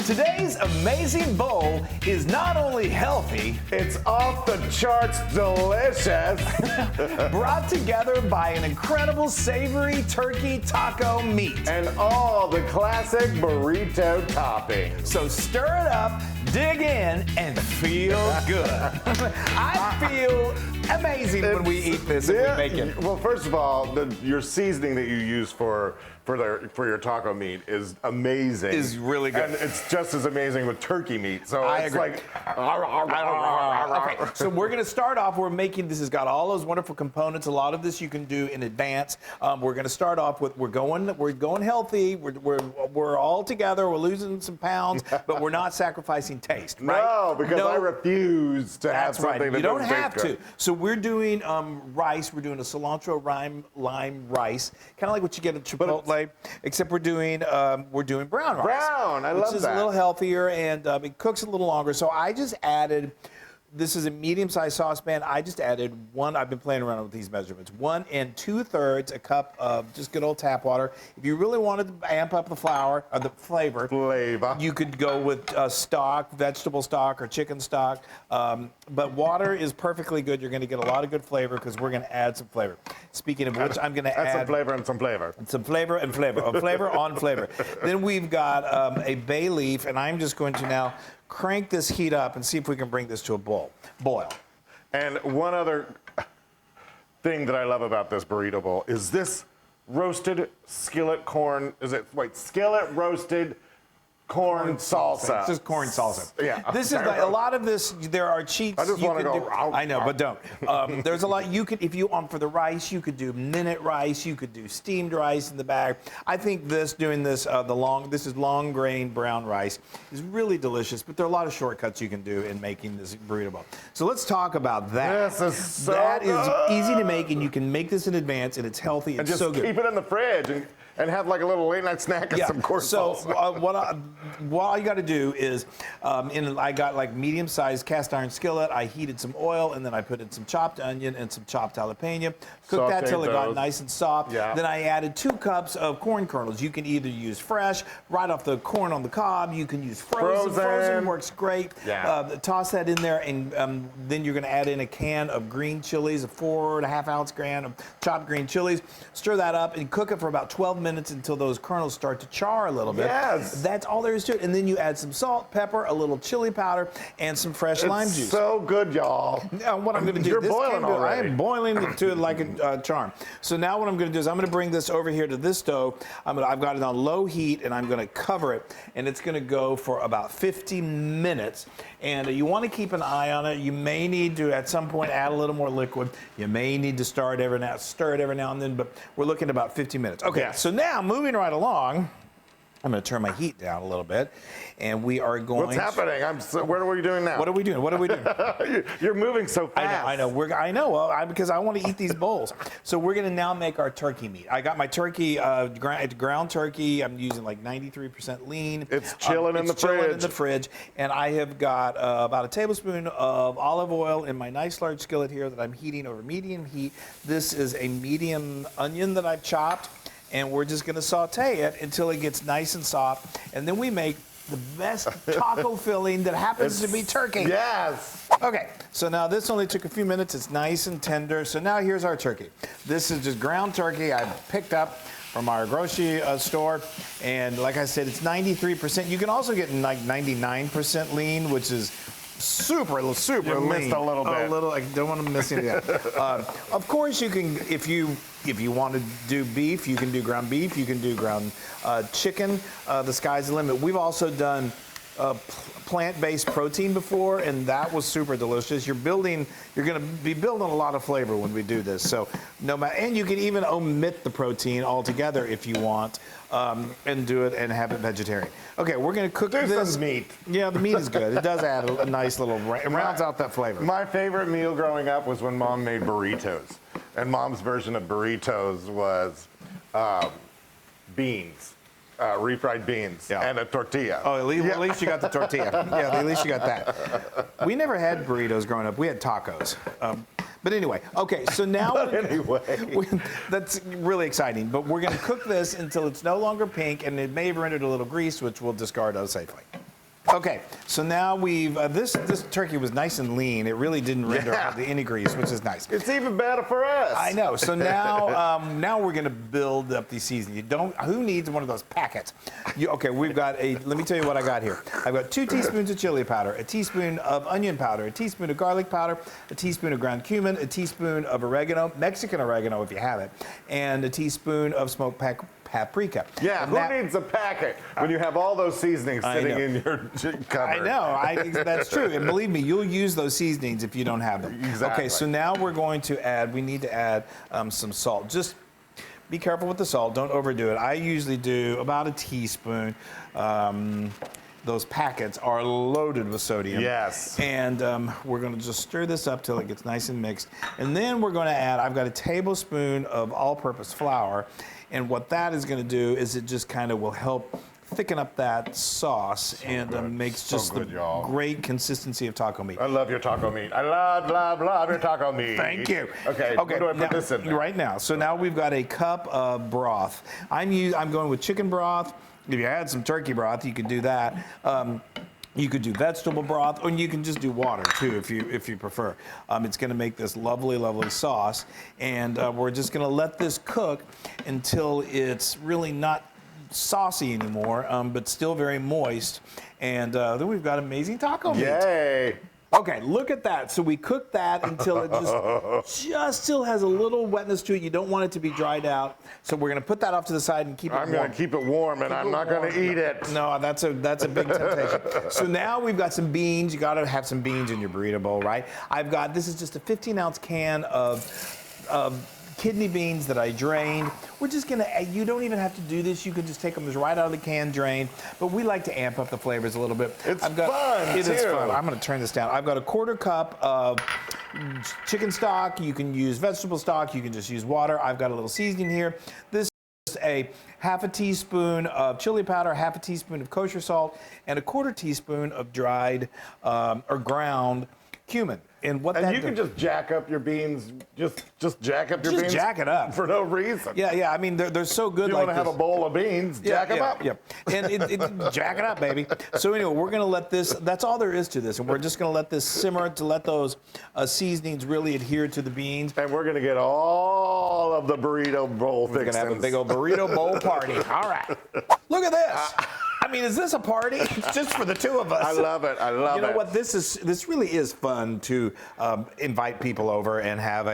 Today's amazing bowl is not only healthy, It's off the charts delicious. brought together by an incredible savory turkey taco meat. And all the classic burrito toppings. So stir it up, dig in, and feel good. I feel amazing when we eat this and we make it. Well, first of all, your seasoning that you use for your taco meat is amazing. Is really good. And it's just as amazing with turkey meat. So I it's agree. like Okay, so we're going to start off. We're making this has got all those wonderful components. A lot of this you can do in advance. We're going to start off with we're going healthy. We're all together. We're losing some pounds, but we're not sacrificing taste. Right? No, because I refuse to have That's right. something that You don't doesn't have taste to. good. So we're doing rice. We're doing a cilantro lime rice, kind of like what you get at Chipotle, except we're doing brown rice. Brown, I love which is that. a little healthier and it cooks a little longer. So I just added. This is a medium-sized saucepan. I just added one. I've been playing around with these measurements. 1 2/3 a cup of just good old tap water. If you really wanted to amp up the flavor, you could go with stock, vegetable stock, or chicken stock. But water is perfectly good. You're going to get a lot of good flavor because we're going to add some flavor. Speaking of which, I'm going to add some flavor and some flavor. Some flavor and flavor. Flavor on flavor. Then we've got a bay leaf, and I'm just going to now crank this heat up and see if we can bring this to a boil. And one other thing that I love about this burrito bowl is this roasted skillet corn. Skillet roasted corn salsa. It's just corn salsa. Yeah. This is like a lot of this. There are cheats. I just want to go. I know, but don't. There's a lot you could, if you for the rice, you could do minute rice. You could do steamed rice in the bag. I think this this is long grain brown rice is really delicious. But there are a lot of shortcuts you can do in making this burrito bowl. So let's talk about that. This is so That good. is easy to make, and you can make this in advance, and it's healthy. And It's just so good. keep it in the fridge and have like a little late night snack of some corn salsa. What all you got to do is, I got like medium-sized cast iron skillet. I heated some oil, and then I put in some chopped onion and some chopped jalapeno. Cooked that till it got nice and soft. Yeah. Then I added 2 cups of corn kernels. You can either use fresh, right off the corn on the cob. You can use frozen. Frozen works great. Yeah. Toss that in there, and then you're going to add in a can of green chilies, a 4.5-ounce can of chopped green chilies. Stir that up and cook it for about 12 minutes until those kernels start to char a little bit. Yes. That's all there is to it. And then you add some salt, pepper, a little chili powder, and some fresh lime juice. So good, y'all. Now, what I'm going to do, You're boiling already. I am boiling to it like a charm. So now what I'm going to do is I'm going to bring this over here to this stove. I've got it on low heat, and I'm going to cover it, and it's going to go for about 50 minutes. And you want to keep an eye on it. You may need to, at some point, add a little more liquid. You may need to stir it every now and then, but we're looking at about 50 minutes. Okay, so now moving right along, I'm going to turn my heat down a little bit, and we are going. What's happening? What are we doing now? What are we doing? You're moving so fast. I know. I know. Because I want to eat these bowls. So we're going to now make our turkey meat. I got my turkey, ground turkey. I'm using like 93% lean. It's chilling in the fridge. And I have got about a tablespoon of olive oil in my nice large skillet here that I'm heating over medium heat. This is a medium onion that I've chopped. And we're just going to saute it until it gets nice and soft. And then we make the best taco filling that happens to be turkey. Yes. Okay, so now this only took a few minutes. It's nice and tender. So now here's our turkey. This is just ground turkey I picked up from our grocery store. And like I said, it's 93%. You can also get like 99% lean, which is super lean. Missed a little bit. I don't want to miss any of that. Of course, you can, if you want to do beef, you can do ground beef. You can do ground chicken. The sky's the limit. We've also done plant-based protein before, and that was super delicious. You're going to be building a lot of flavor when we do this. So and you can even omit the protein altogether if you want, and do it and have it vegetarian. Okay, we're going to cook this. Some meat. Yeah, the meat is good. It does add a nice little, it rounds out that flavor. My favorite meal growing up was when Mom made burritos. And Mom's version of burritos was beans. Refried beans and a tortilla. Oh, at least you got the tortilla. Yeah, at least you got that. We never had burritos growing up. We had tacos. But anyway, okay, so now that's really exciting. But we're going to cook this until it's no longer pink, and it may have rendered a little grease, which we'll discard safely. Okay, so now we've this turkey was nice and lean. It really didn't render hardly any grease, which is nice. It's even better for us. I know. So now now we're gonna build up these seasonings. You don't. Who needs one of those packets? Okay, we've got a. Let me tell you what I got here. I've got 2 teaspoons of chili powder, a teaspoon of onion powder, a teaspoon of garlic powder, a teaspoon of ground cumin, a teaspoon of oregano, Mexican oregano if you have it, and a teaspoon of smoked paprika. Yeah, who needs a packet when you have all those seasonings sitting in your cupboard? I know, that's true. And believe me, you'll use those seasonings if you don't have them. Exactly. Okay, so now we're going to add, we need to add some salt. Just be careful with the salt, don't overdo it. I usually do about a teaspoon. Those packets are loaded with sodium. Yes. And we're going to just stir this up till it gets nice and mixed. And then we're going to add, I've got a tablespoon of all-purpose flour. And what that is going to do is it just kind of will help thicken up that sauce and makes just the great consistency of taco meat. I love your taco meat. I love your taco meat. Thank you. Okay, where do I put this in there? Right now. So now we've got a cup of broth. I'm going with chicken broth. If you had some turkey broth, you could do that. You could do vegetable broth, or you can just do water too, if you prefer. It's going to make this lovely, lovely sauce, and we're just going to let this cook until it's really not saucy anymore, but still very moist. And then we've got amazing taco meat. Yay! Okay, look at that. So we cook that until it just still has a little wetness to it. You don't want it to be dried out. So we're going to put that off to the side and keep it warm. I'm going to keep it warm, and I'm not going to eat it. No, that's a big temptation. So now we've got some beans. You got to have some beans in your burrito bowl, right? This is just a 15-ounce can of kidney beans that I drained. We're just gonna, you don't even have to do this. You can just take them right out of the can, drained. But we like to amp up the flavors a little bit. It's fun, It is fun. I'm gonna turn this down. I've got a 1/4 cup of chicken stock. You can use vegetable stock. You can just use water. I've got a little seasoning here. This is a 1/2 teaspoon of chili powder, 1/2 teaspoon of kosher salt, and a 1/4 teaspoon of dried or ground cumin. And you can just jack up your beans, just jack up your beans. Just jack it up. For no reason. Yeah, I mean, they're so good. You like want to have a bowl of beans, jack them up. Yeah, and jack it up, baby. So anyway, we're going to let this, that's all there is to this. And we're just going to let this simmer to let those seasonings really adhere to the beans. And we're going to get all of the burrito bowl fixings. We're going to have a big old burrito bowl party. All right. Look at this. I mean, is this a party? It's just for the two of us. I love it. I love it. You know what? This really is fun to invite people over and have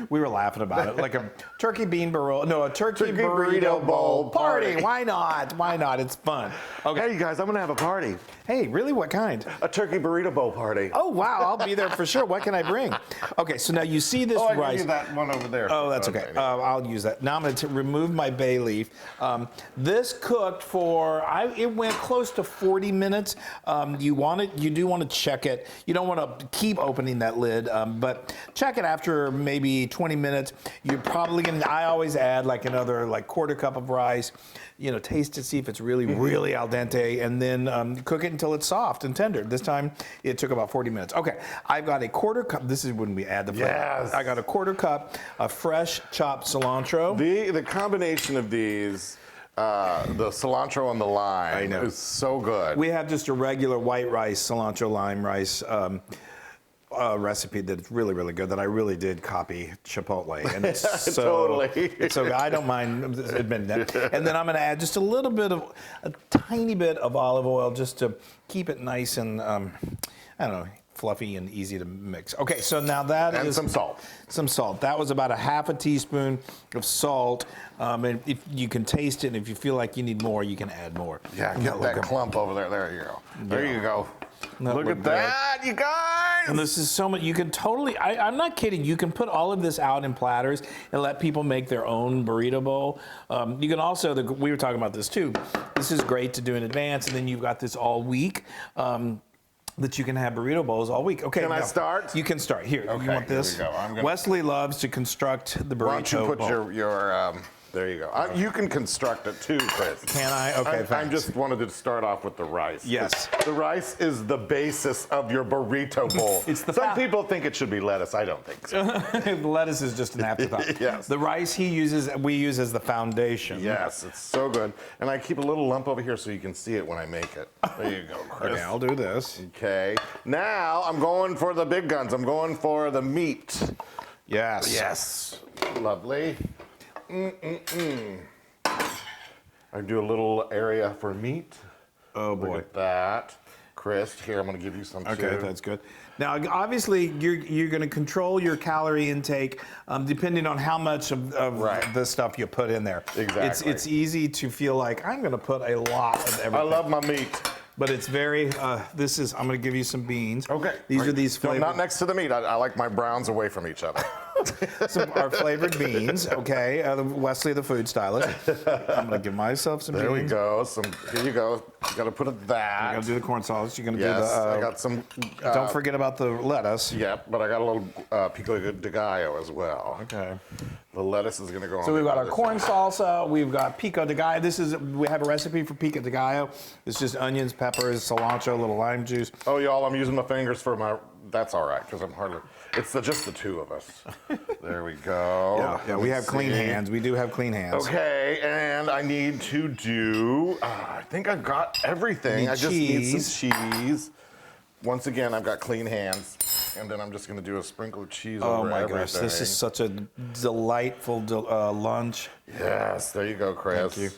we were laughing about it, like a turkey burrito bowl party. Why not? Why not? It's fun. Okay. Hey, you guys, I'm going to have a party. Hey, really? What kind? A turkey burrito bowl party. Oh, wow. I'll be there for sure. What can I bring? Okay, so now you see this rice. I can use that one over there. Oh, that's okay. I'll use that. Now I'm going to remove my bay leaf. This cooked for, it went close to 40 minutes. You do want to check it. You don't want to keep opening that lid, but check it after maybe 20 minutes. You're probably going to, I always add like another 1/4 cup of rice. Taste it, see if it's really, really al dente, and then cook it until it's soft and tender. This time, it took about 40 minutes. Okay, I've got a 1/4 cup. This is when we add the flavor. Yes. I got a 1/4 cup of fresh chopped cilantro. The combination of these, the cilantro and the lime, is so good. We have just a regular white rice, cilantro lime rice recipe that's really, really good that I really did copy Chipotle. And it's Totally. It's so I don't mind admitting that. And then I'm going to add just a tiny bit of olive oil just to keep it nice and, I don't know, fluffy and easy to mix. Okay, so now and some salt. Some salt. That was about a 1/2 teaspoon of salt. And if you can taste it, and if you feel like you need more, you can add more. Yeah, get that clump over there. There you go. There you go. Look at that, you guys! And this is so much. You can totally, I'm not kidding, you can put all of this out in platters and let people make their own burrito bowl. You can also, we were talking about this too, this is great to do in advance, and then you've got this all week. That you can have burrito bowls all week. Okay, can I start? You can start. Here, okay, you want this? Here we go. Wesley loves to construct the burrito bowl. Why don't you put your There you go. You can construct it too, Chris. Can I? Okay, I thanks. just wanted to start off with the rice. Yes. The rice is the basis of your burrito bowl. Some people think it should be lettuce. I don't think so. The lettuce is just an afterthought. Yes. The rice we use as the foundation. Yes, it's so good. And I keep a little lump over here so you can see it when I make it. There you go, Chris. Okay, I'll do this. Okay. Now I'm going for the big guns. I'm going for the meat. Yes. Yes. Lovely. I do a little area for meat. Oh boy. Look at that. Chris, here, I'm going to give you some Okay, too. that's good. Now, obviously, you're going to control your calorie intake depending on how much of the stuff you put in there. Exactly. It's easy to feel like I'm going to put a lot of everything. I love my meat. But it's very. I'm going to give you some beans. Okay. These are these flavored. Not next to the meat. I like my browns away from each other. Our flavored beans. Okay, Wesley, the food stylist. I'm going to give myself some There beans. we go. Here you go. You got to put it that. You're going to do the corn salads. You're going to Yes, do the. I got some. Don't forget about the lettuce. Yep, but I got a little pico de gallo as well. Okay. The lettuce is going to go on. So we've got our the corn side. salsa. We've got pico de gallo. We have a recipe for pico de gallo. It's just onions, peppers, cilantro, a little lime juice. Oh, y'all, I'm using my fingers for my. That's all right, because I'm hardly. It's just the two of us. There we go. Yeah, we have clean hands. We do have clean hands. Okay, and I need to do. I think I've got everything. I just need some cheese. Once again, I've got clean hands, and then I'm just going to do a sprinkle of cheese over everything. Oh my gosh, this is such a delightful lunch. Yes, there you go, Chris. Thank you.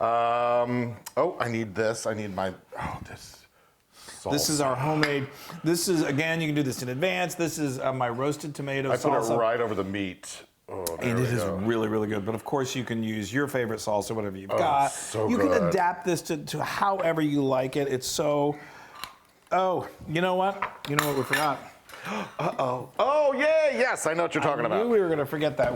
Oh, I need this. I need my. Oh, this. This is our homemade. This is, again, you can do this in advance. This is my roasted tomato salsa. I put it right over the meat. Oh, there and we it is go. really, really good. But of course, you can use your favorite salsa, whatever you've got. So you good. can adapt this to however you like it. It's so. Oh, you know what? You know what we forgot? Uh-oh. Oh, yeah, yes, I know what you're talking about. I knew we were going to forget that.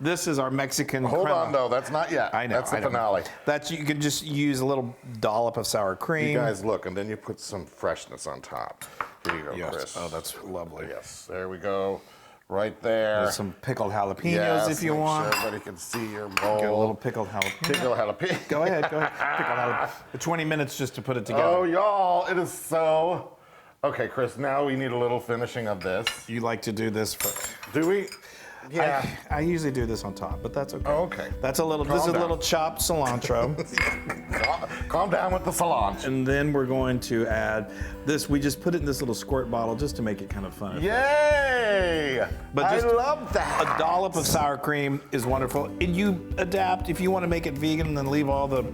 This is our Mexican Hold crema. on, though. That's not yet. I know. That's the finale. You can just use a little dollop of sour cream. You guys look, and then you put some freshness on top. Here you go, Yes. Chris. Oh, that's lovely. Yes, there we go. Right there. There's some pickled jalapenos Yes, if you make want. Sure everybody can see your bowl. Get a little pickled jalapeno. Pickled jalapeno. Go ahead. Pickled jalapeno. 20 minutes just to put it together. Oh, y'all, it is so. Okay, Chris, now we need a little finishing of this. You like to do this for. Do we? Yeah. I usually do this on top, but that's okay. Oh, okay. That's a little. This is a little chopped cilantro. Calm down with the cilantro. And then we're going to add this. We just put it in this little squirt bottle just to make it kind of fun. Yay! But I just love that. A dollop of sour cream is wonderful. And you adapt. If you want to make it vegan, then leave all the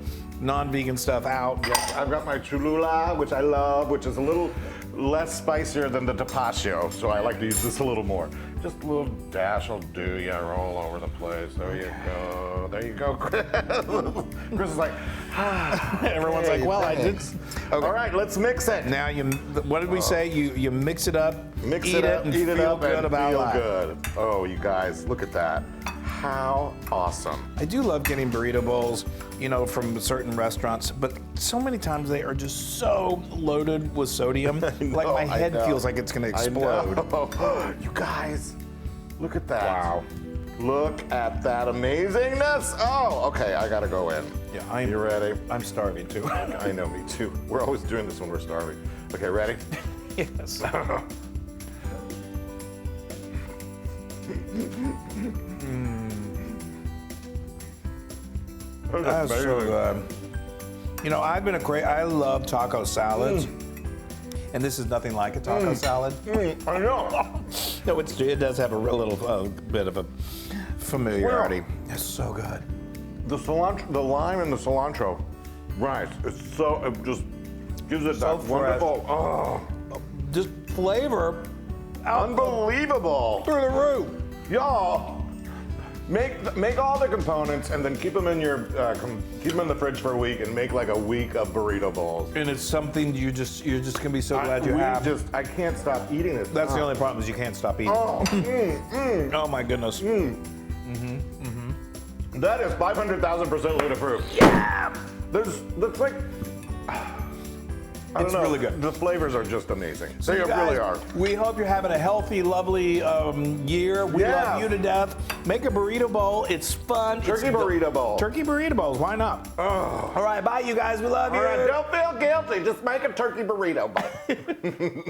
non-vegan stuff out. Yes, I've got my Cholula, which I love, which is a little less spicier than the tapatio, so I like to use this a little more. Just a little dash will do. Yeah, roll over the place. There you go. There you go, Chris. Chris is like, Everyone's like, well, thanks. I did. Okay. All right, let's mix it. Now what did we say? You mix it up, Mix eat it up, and eat it feel up, good and about feel life. good. Oh, you guys, look at that. How awesome. I do love getting burrito bowls, from certain restaurants, but so many times they are just so loaded with sodium. Like my head feels like it's going to explode. You guys, look at that. Wow. Look at that amazingness. Oh, okay, I gotta go in. Yeah, You ready? I'm starving too. I know, me too. We're always doing this when we're starving. Okay, ready? Yes. That's so good. I've been I love taco salads. And this is nothing like a taco salad. I know. No, it does have a little bit of a familiarity. Well, It's so good. The cilantro, the lime and the cilantro rice, it just gives it So that fresh. wonderful, Just flavor unbelievable. through the roof. Y'all, make all the components and then keep them in your keep them in the fridge for a week and make like a week of burrito bowls. And it's something you're just gonna be so glad you have. I can't stop eating this. That's the only problem is you can't stop eating. Oh my goodness. That is 500,000% Loon approved. Yeah. That's like I don't It's know. really good. The flavors are just amazing. They You guys, really are. We hope you're having a healthy, lovely year. We Yeah. love you to death. Make a burrito bowl. It's fun. Turkey burrito bowl. Turkey burrito bowls. Why not? All right, bye, you guys. We love you. All right, don't feel guilty. Just make a turkey burrito bowl.